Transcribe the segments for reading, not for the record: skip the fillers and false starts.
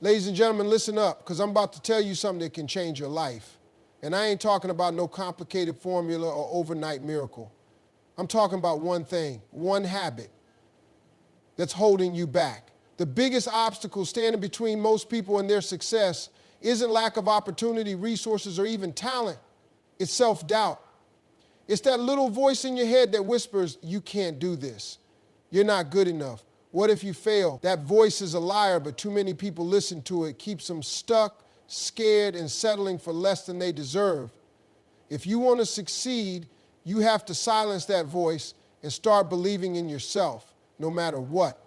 Ladies and gentlemen, listen up, because I'm about to tell you something that can change your life. And I ain't talking about no complicated formula or overnight miracle. I'm talking about one thing, one habit that's holding you back. The biggest obstacle standing between most people and their success isn't lack of opportunity, resources, or even talent. It's self-doubt. It's that little voice in your head that whispers, you can't do this. You're not good enough. What if you fail? That voice is a liar, but too many people listen to it. Keeps them stuck, scared, and settling for less than they deserve. If you want to succeed, you have to silence that voice and start believing in yourself, no matter what.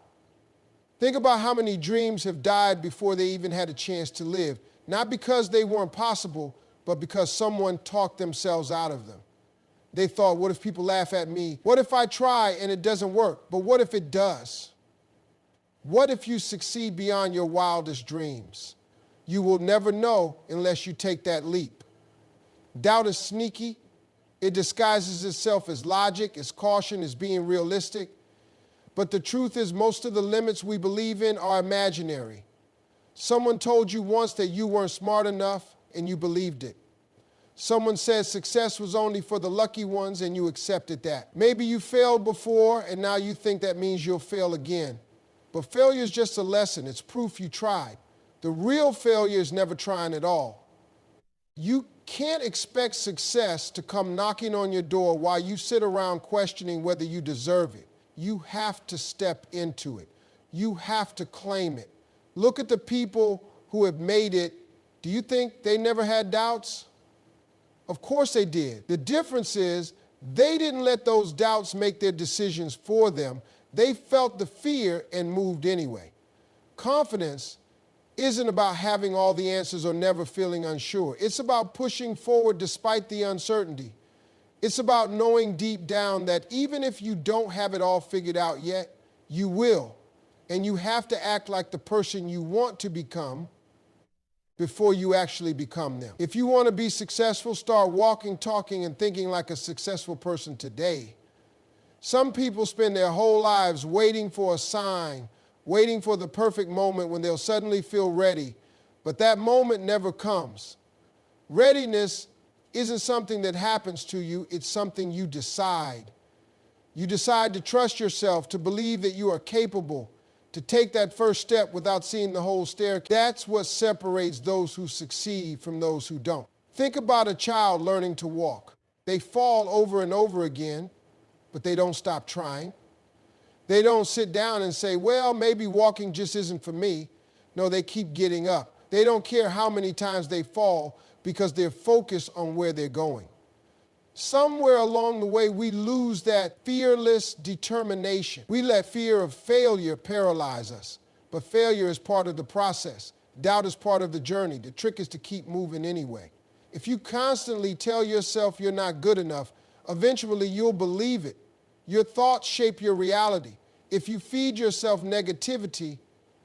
Think about how many dreams have died before they even had a chance to live. Not because they weren't possible, but because someone talked themselves out of them. They thought, what if people laugh at me? What if I try and it doesn't work? But what if it does? What if you succeed beyond your wildest dreams? You will never know unless you take that leap. Doubt is sneaky. It disguises itself as logic, as caution, as being realistic. But the truth is, most of the limits we believe in are imaginary. Someone told you once that you weren't smart enough, and you believed it. Someone said success was only for the lucky ones, and you accepted that. Maybe you failed before, and now you think that means you'll fail again. But failure is just a lesson. It's proof you tried. The real failure is never trying at all. You can't expect success to come knocking on your door while you sit around questioning whether you deserve it. You have to step into it. You have to claim it. Look at the people who have made it. Do you think they never had doubts? Of course they did. The difference is they didn't let those doubts make their decisions for them. They felt the fear and moved anyway. Confidence isn't about having all the answers or never feeling unsure. It's about pushing forward despite the uncertainty. It's about knowing deep down that even if you don't have it all figured out yet, you will. And you have to act like the person you want to become before you actually become them. If you want to be successful, start walking, talking, and thinking like a successful person today. Some people spend their whole lives waiting for a sign, waiting for the perfect moment when they'll suddenly feel ready. But that moment never comes. Readiness isn't something that happens to you, it's something you decide. You decide to trust yourself, to believe that you are capable, to take that first step without seeing the whole staircase. That's what separates those who succeed from those who don't. Think about a child learning to walk. They fall over and over again, but they don't stop trying. They don't sit down and say, well, maybe walking just isn't for me. No, they keep getting up. They don't care how many times they fall because they're focused on where they're going. Somewhere along the way, we lose that fearless determination. We let fear of failure paralyze us. But failure is part of the process. Doubt is part of the journey. The trick is to keep moving anyway. If you constantly tell yourself you're not good enough, eventually you'll believe it. Your thoughts shape your reality. If you feed yourself negativity,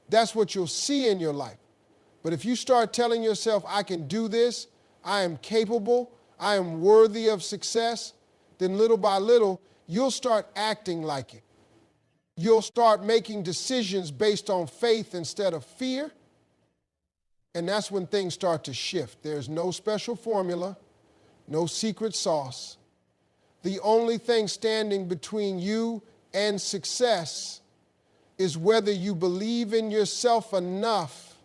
that's what you'll see in your life. But if you start telling yourself, I can do this, I am capable, I am worthy of success, then little by little, you'll start acting like it. You'll start making decisions based on faith instead of fear. And that's when things start to shift. There's no special formula, no secret sauce. The only thing standing between you and success is whether you believe in yourself enough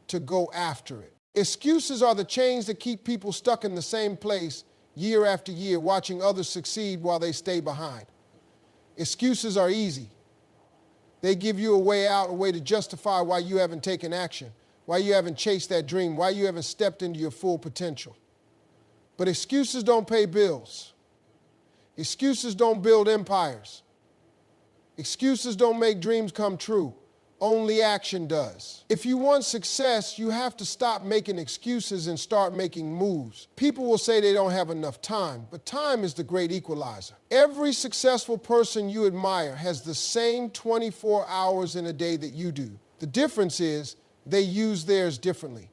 to go after it. Excuses are the chains that keep people stuck in the same place year after year, watching others succeed while they stay behind. Excuses are easy. They give you a way out, a way to justify why you haven't taken action, why you haven't chased that dream, why you haven't stepped into your full potential. But excuses don't pay bills. Excuses don't build empires. Excuses don't make dreams come true. Only action does. If you want success, you have to stop making excuses and start making moves. People will say they don't have enough time, but time is the great equalizer. Every successful person you admire has the same 24 hours in a day that you do. The difference is they use theirs differently.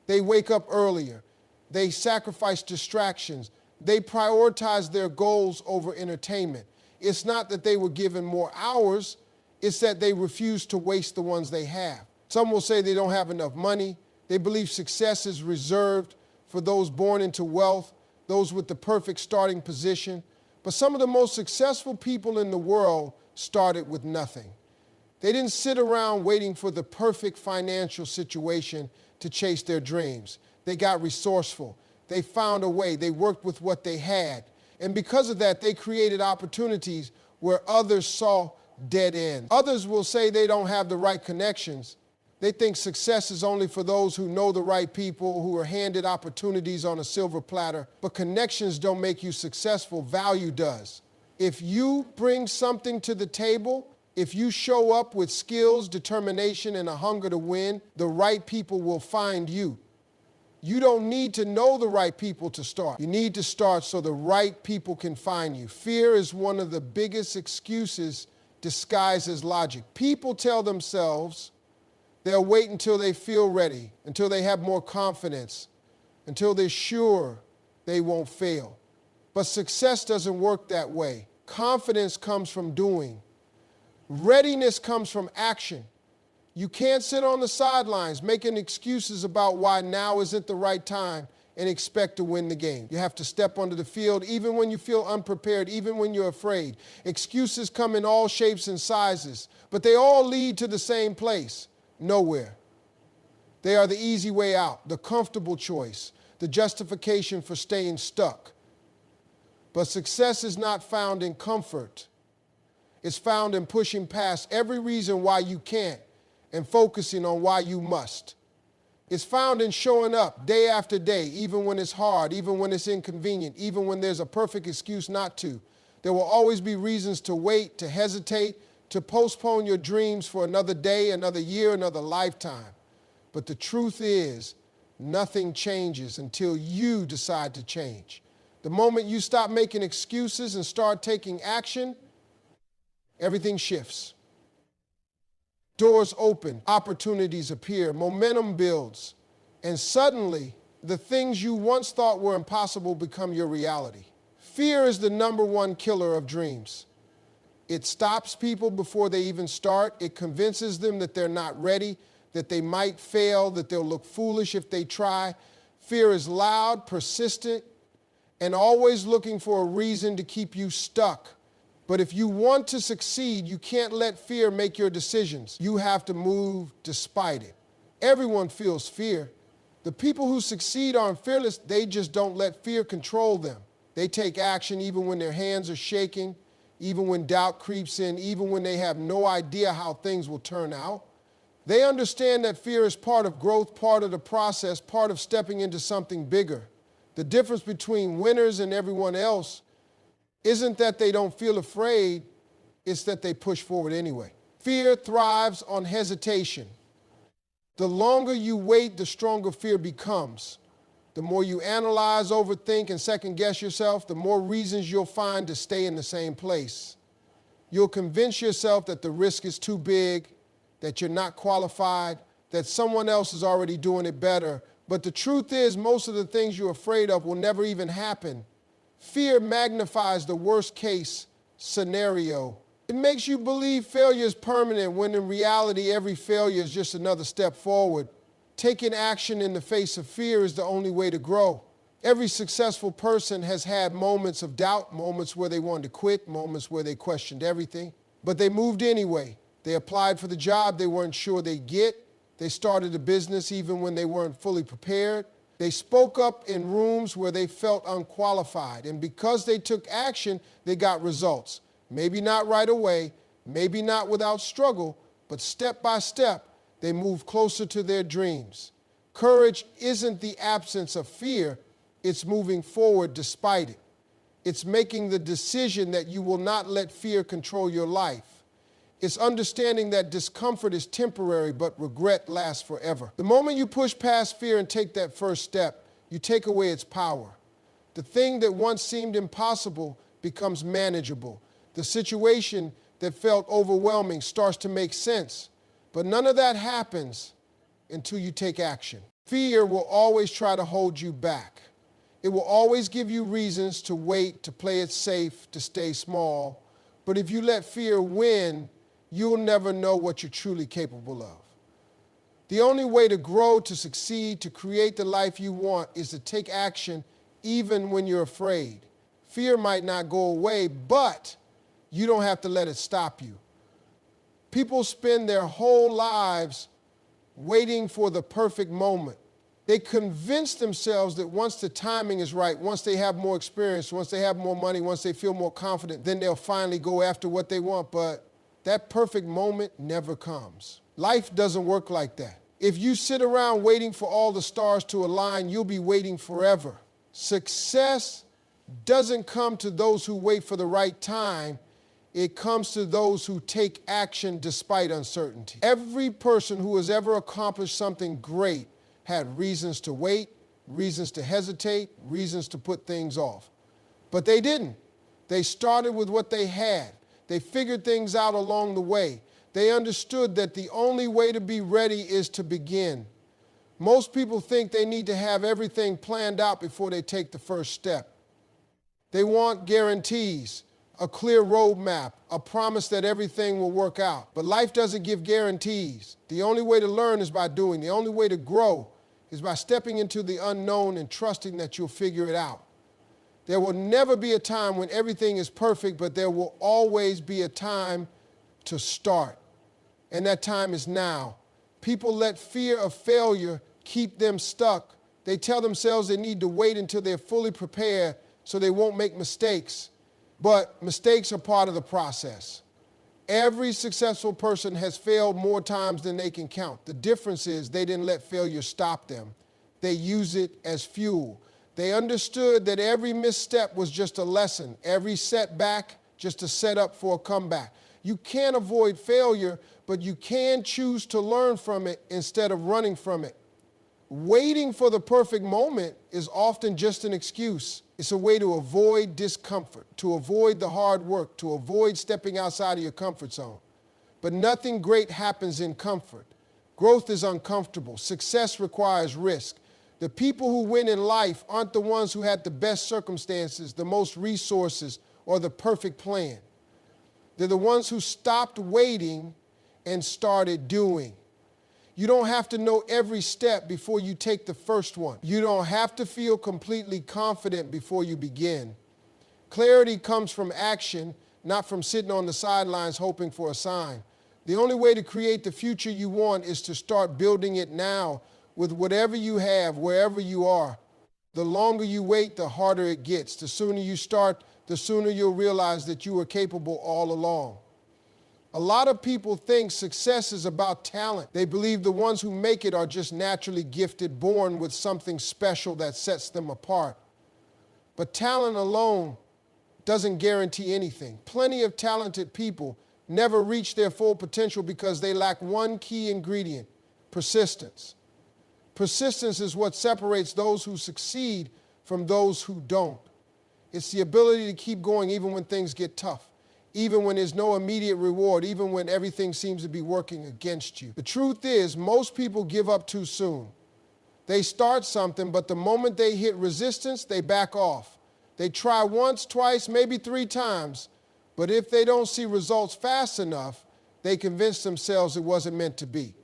They wake up earlier. They sacrifice distractions. They prioritize their goals over entertainment. It's not that they were given more hours, it's that they refuse to waste the ones they have. Some will say they don't have enough money. They believe success is reserved for those born into wealth, those with the perfect starting position. But some of the most successful people in the world started with nothing. They didn't sit around waiting for the perfect financial situation to chase their dreams. They got resourceful. They found a way. They worked with what they had. And because of that, they created opportunities where others saw dead ends. Others will say they don't have the right connections. They think success is only for those who know the right people, who are handed opportunities on a silver platter. But connections don't make you successful. Value does. If you bring something to the table, if you show up with skills, determination, and a hunger to win, the right people will find you. You don't need to know the right people to start. You need to start so the right people can find you. Fear is one of the biggest excuses disguised as logic. People tell themselves they'll wait until they feel ready, until they have more confidence, until they're sure they won't fail. But success doesn't work that way. Confidence comes from doing. Readiness comes from action. You can't sit on the sidelines making excuses about why now isn't the right time and expect to win the game. You have to step onto the field even when you feel unprepared, even when you're afraid. Excuses come in all shapes and sizes, but they all lead to the same place, nowhere. They are the easy way out, the comfortable choice, the justification for staying stuck. But success is not found in comfort. It's found in pushing past every reason why you can't and focusing on why you must. It's found in showing up day after day, even when it's hard, even when it's inconvenient, even when there's a perfect excuse not to. There will always be reasons to wait, to hesitate, to postpone your dreams for another day, another year, another lifetime. But the truth is, nothing changes until you decide to change. The moment you stop making excuses and start taking action, everything shifts. Doors open, opportunities appear, momentum builds, and suddenly the things you once thought were impossible become your reality. Fear is the number one killer of dreams. It stops people before they even start. It convinces them that they're not ready, that they might fail, that they'll look foolish if they try. Fear is loud, persistent, and always looking for a reason to keep you stuck. But if you want to succeed, you can't let fear make your decisions. You have to move despite it. Everyone feels fear. The people who succeed aren't fearless. They just don't let fear control them. They take action even when their hands are shaking, even when doubt creeps in, even when they have no idea how things will turn out. They understand that fear is part of growth, part of the process, part of stepping into something bigger. The difference between winners and everyone else isn't that they don't feel afraid, it's that they push forward anyway. Fear thrives on hesitation. The longer you wait, the stronger fear becomes. The more you analyze, overthink, and second-guess yourself, the more reasons you'll find to stay in the same place. You'll convince yourself that the risk is too big, that you're not qualified, that someone else is already doing it better. But the truth is, most of the things you're afraid of will never even happen. Fear magnifies the worst-case scenario. It makes you believe failure is permanent when in reality every failure is just another step forward. Taking action in the face of fear is the only way to grow. Every successful person has had moments of doubt, moments where they wanted to quit, moments where they questioned everything. But they moved anyway. They applied for the job they weren't sure they'd get. They started a business even when they weren't fully prepared. They spoke up in rooms where they felt unqualified, and because they took action, they got results. Maybe not right away, maybe not without struggle, but step by step, they moved closer to their dreams. Courage isn't the absence of fear, it's moving forward despite it. It's making the decision that you will not let fear control your life. It's understanding that discomfort is temporary, but regret lasts forever. The moment you push past fear and take that first step, you take away its power. The thing that once seemed impossible becomes manageable. The situation that felt overwhelming starts to make sense. But none of that happens until you take action. Fear will always try to hold you back. It will always give you reasons to wait, to play it safe, to stay small. But if you let fear win, you'll never know what you're truly capable of. The only way to grow, to succeed, to create the life you want is to take action even when you're afraid. Fear might not go away, but you don't have to let it stop you. People spend their whole lives waiting for the perfect moment. They convince themselves that once the timing is right, once they have more experience, once they have more money, once they feel more confident, then they'll finally go after what they want. But that perfect moment never comes. Life doesn't work like that. If you sit around waiting for all the stars to align, you'll be waiting forever. Success doesn't come to those who wait for the right time. It comes to those who take action despite uncertainty. Every person who has ever accomplished something great had reasons to wait, reasons to hesitate, reasons to put things off. But they didn't. They started with what they had. They figured things out along the way. They understood that the only way to be ready is to begin. Most people think they need to have everything planned out before they take the first step. They want guarantees, a clear roadmap, a promise that everything will work out. But life doesn't give guarantees. The only way to learn is by doing. The only way to grow is by stepping into the unknown and trusting that you'll figure it out. There will never be a time when everything is perfect, but there will always be a time to start. And that time is now. People let fear of failure keep them stuck. They tell themselves they need to wait until they're fully prepared so they won't make mistakes. But mistakes are part of the process. Every successful person has failed more times than they can count. The difference is they didn't let failure stop them. They use it as fuel. They understood that every misstep was just a lesson, every setback just a setup for a comeback. You can't avoid failure, but you can choose to learn from it instead of running from it. Waiting for the perfect moment is often just an excuse. It's a way to avoid discomfort, to avoid the hard work, to avoid stepping outside of your comfort zone. But nothing great happens in comfort. Growth is uncomfortable. Success requires risk. The people who win in life aren't the ones who had the best circumstances, the most resources, or the perfect plan. They're the ones who stopped waiting and started doing. You don't have to know every step before you take the first one. You don't have to feel completely confident before you begin. Clarity comes from action, not from sitting on the sidelines hoping for a sign. The only way to create the future you want is to start building it now with whatever you have, wherever you are. The longer you wait, the harder it gets. The sooner you start, the sooner you'll realize that you were capable all along. A lot of people think success is about talent. They believe the ones who make it are just naturally gifted, born with something special that sets them apart. But talent alone doesn't guarantee anything. Plenty of talented people never reach their full potential because they lack one key ingredient: persistence. Persistence is what separates those who succeed from those who don't. It's the ability to keep going even when things get tough, even when there's no immediate reward, even when everything seems to be working against you. The truth is, most people give up too soon. They start something, but the moment they hit resistance, they back off. They try once, twice, maybe 3 times, but if they don't see results fast enough, they convince themselves it wasn't meant to be.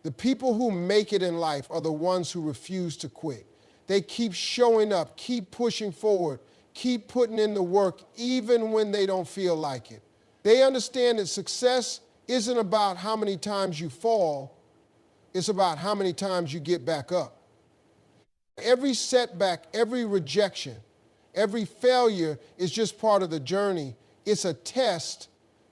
The people who make it in life are the ones who refuse to quit. They keep showing up, keep pushing forward, keep putting in the work even when they don't feel like it. They understand that success isn't about how many times you fall, it's about how many times you get back up. Every setback, every rejection, every failure is just part of the journey. It's a test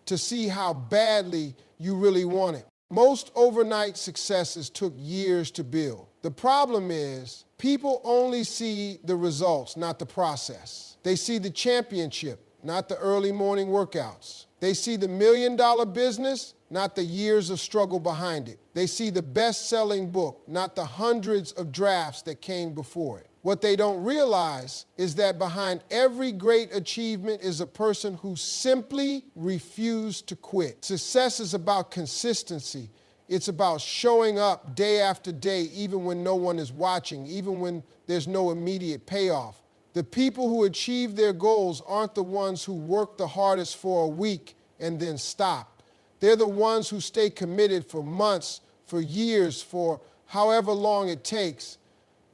to see how badly you really want it. Most overnight successes took years to build. The problem is, people only see the results, not the process. They see the championship, not the early morning workouts. They see the $1 million business, not the years of struggle behind it. They see the best-selling book, not the hundreds of drafts that came before it. What they don't realize is that behind every great achievement is a person who simply refused to quit. Success is about consistency. It's about showing up day after day, even when no one is watching, even when there's no immediate payoff. The people who achieve their goals aren't the ones who work the hardest for a week and then stop. They're the ones who stay committed for months, for years, for however long it takes.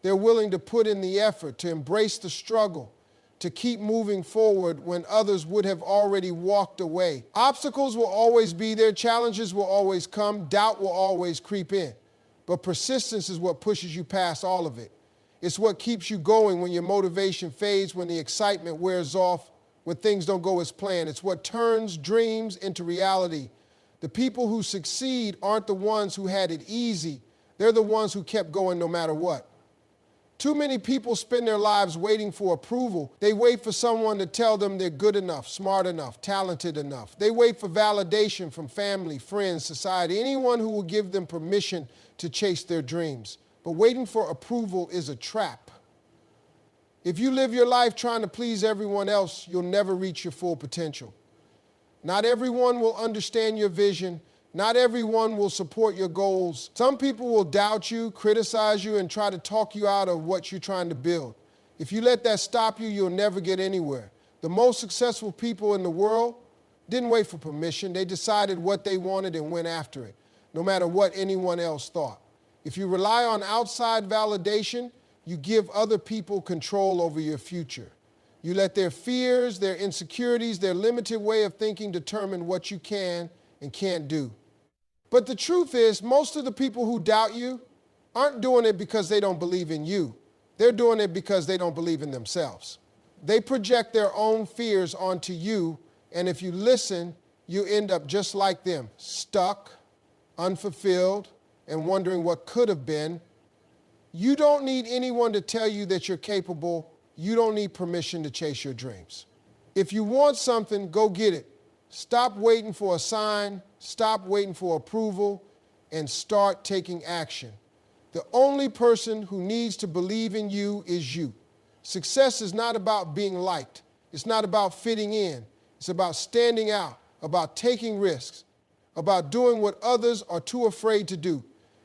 They're willing to put in the effort, to embrace the struggle, to keep moving forward when others would have already walked away. Obstacles will always be there, challenges will always come, doubt will always creep in. But persistence is what pushes you past all of it. It's what keeps you going when your motivation fades, when the excitement wears off, when things don't go as planned. It's what turns dreams into reality. The people who succeed aren't the ones who had it easy. They're the ones who kept going no matter what. Too many people spend their lives waiting for approval. They wait for someone to tell them they're good enough, smart enough, talented enough. They wait for validation from family, friends, society, anyone who will give them permission to chase their dreams. But waiting for approval is a trap. If you live your life trying to please everyone else, you'll never reach your full potential. Not everyone will understand your vision. Not everyone will support your goals. Some people will doubt you, criticize you, and try to talk you out of what you're trying to build. If you let that stop you, you'll never get anywhere. The most successful people in the world didn't wait for permission. They decided what they wanted and went after it, no matter what anyone else thought. If you rely on outside validation, you give other people control over your future. You let their fears, their insecurities, their limited way of thinking determine what you can and can't do. But the truth is, most of the people who doubt you aren't doing it because they don't believe in you. They're doing it because they don't believe in themselves. They project their own fears onto you, and if you listen, you end up just like them, stuck, unfulfilled, and wondering what could have been. You don't need anyone to tell you that you're capable. You don't need permission to chase your dreams. If you want something, go get it. Stop waiting for a sign, stop waiting for approval, and start taking action. The only person who needs to believe in you is you. Success is not about being liked. It's not about fitting in. It's about standing out, about taking risks, about doing what others are too afraid to do.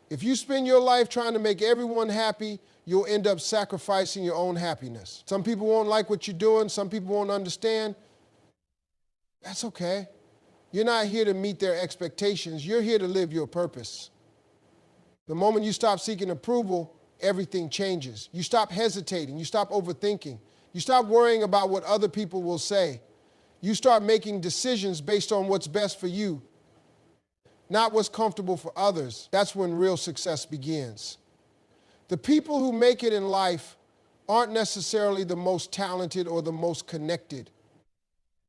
If you spend your life trying to make everyone happy, you'll end up sacrificing your own happiness. Some people won't like what you're doing. Some people won't understand. That's okay. You're not here to meet their expectations. You're here to live your purpose. The moment you stop seeking approval, everything changes. You stop hesitating. You stop overthinking. You stop worrying about what other people will say. You start making decisions based on what's best for you, not what's comfortable for others. That's when real success begins. The people who make it in life aren't necessarily the most talented or the most connected.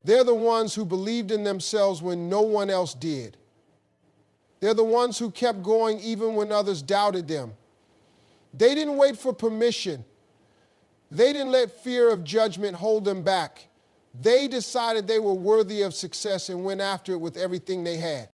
They're the ones who believed in themselves when no one else did. They're the ones who kept going even when others doubted them. They didn't wait for permission. They didn't let fear of judgment hold them back. They decided they were worthy of success and went after it with everything they had.